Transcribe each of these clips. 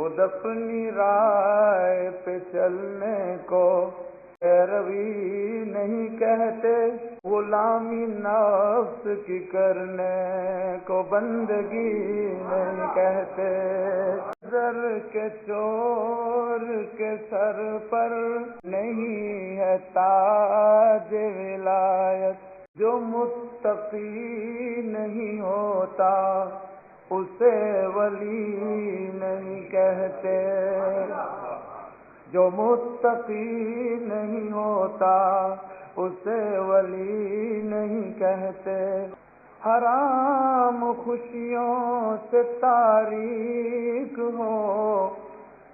خود اپنی رائے پہ چلنے کو پیروی نہیں کہتے، غلامی نفس کی کرنے کو بندگی نہیں کہتے۔ زر کے چور کے سر پر نہیں ہے تاج ولایت، جو متقی نہیں ہوتا اسے ولی نہیں کہتے، جو متقی نہیں ہوتا اسے ولی نہیں کہتے۔ حرام خوشیوں سے تاریک ہو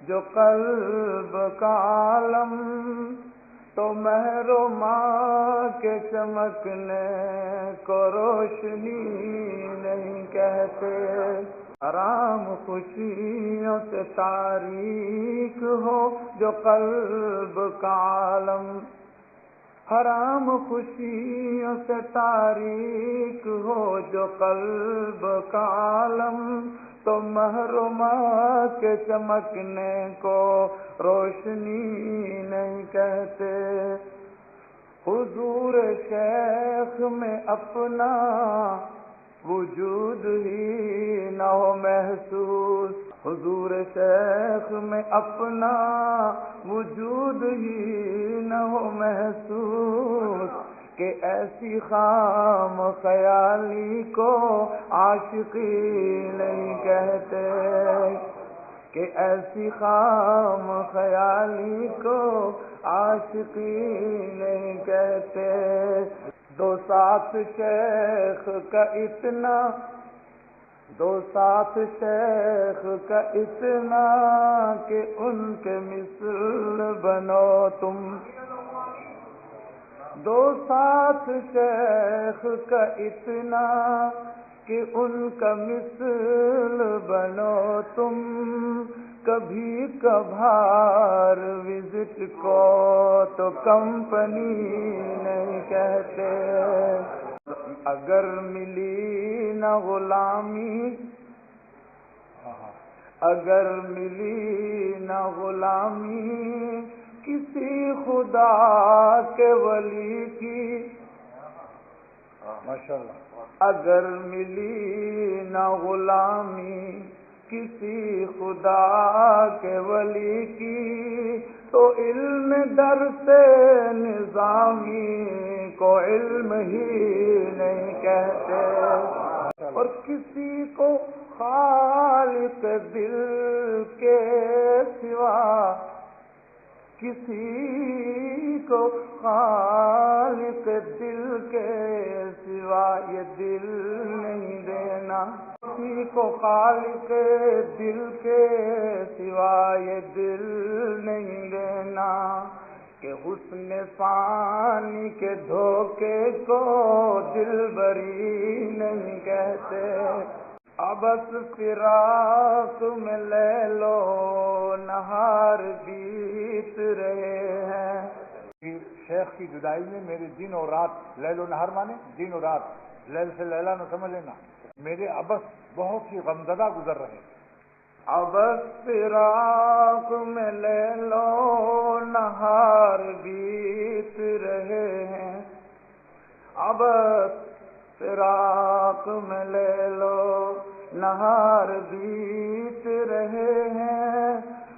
جو قلب کا عالم، تو مہر و ماں کے چمکنے کو روشنی نہیں کہتے۔ حرام خوشیوں سے تاریک ہو جو قلب کا عالم، حرام خوشیوں سے تاریک ہو جو قلب کا عالم، تو محروما کے چمکنے کو روشنی نہیں کہتے۔ حضور شیخ میں اپنا وجود ہی نہ ہو محسوس، حضور شیخ میں اپنا وجود ہی نہ ہو محسوس، کہ ایسی خام خیالی کو عاشقی نہیں کہتے، کہ ایسی خام خیالی کو عاشقی نہیں کہتے۔ دو ساتھ شیخ کا اتنا، دو ساتھ شیخ کا اتنا کہ ان کے مثل بنو تم، دو ساتھ شیخ کا اتنا کہ ان کا مثل بنو تم، کبھی کبھار وزٹ کو تو کمپنی نہیں کہتے۔ اگر ملی نہ غلامی، اگر ملی نہ غلامی کسی خدا کے ولی کی، ماشاءاللہ، اگر ملی نہ غلامی کسی خدا کے ولی کی، تو علم درس نظامی کو علم ہی نہیں کہتے، اور کسی کو خالق دل کے سوا، کسی کو خالق دل کے سوا یہ دل نہیں دینا، کسی کو خالق دل کے سوا یہ دل نہیں دینا، کہ حسن فانی کے دھوکے کو دل بری نہیں کہتے۔ ابس فراق میں لیلو نہار بیت رہے ہیں، شیخ کی جدائی میں میرے دن اور رات، لیل و نہار مانے دن و رات، لیل سے لیلا نہ سمجھ لینا، میرے ابس بہت ہی غمزدہ گزر رہے۔ ابس فراق میں لیلو نہار بیت رہے ہیں، ابس فراق میں لیلو نہار بیت رہے ہیں،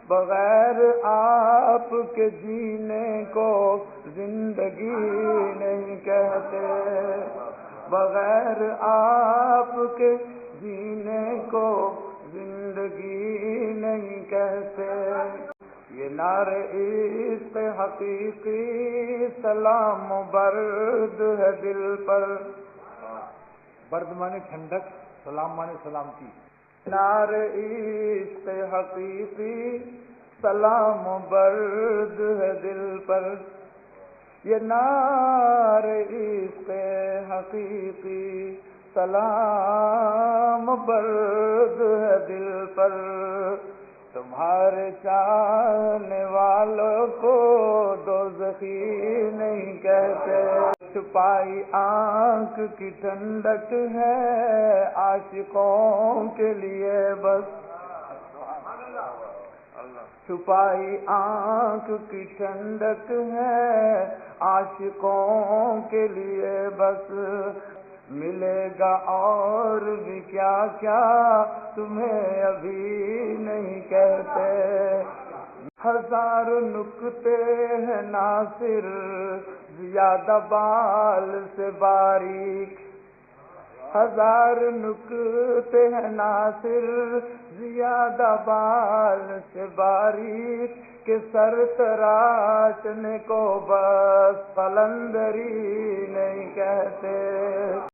بغیر آپ کے جینے کو زندگی نہیں کہتے، بغیر آپ کے جینے کو زندگی نہیں کہتے۔ یہ نعرہ عشق حقیقی سلام و برد ہے دل پر، برد مانے ٹھنڈک، سلام مانے سلامتی، نعرہ عشق حقیقی سلام و برد ہے دل پر، یہ نعرہ عشق حقیقی سلام و برد ہے دل پر، تمہارے چاہنے والوں کو دوزخی نہیں کہتے، چھپائی آنکھ کی ٹھنڈک ہے عاشقوں کے لیے بس، چھپائی آنکھ کی ٹھنڈک ہے عاشقوں کے لیے بس، ملے گا اور بھی کیا کیا تمہیں ابھی نہیں کہتے۔ ہزار نکتے ہیں ناصر زیادہ بال سے باریک، ہزار نکتے ہیں ناصر زیادہ بال سے باریک، کہ سر تراچنے کو بس قلندری نہیں کہتے۔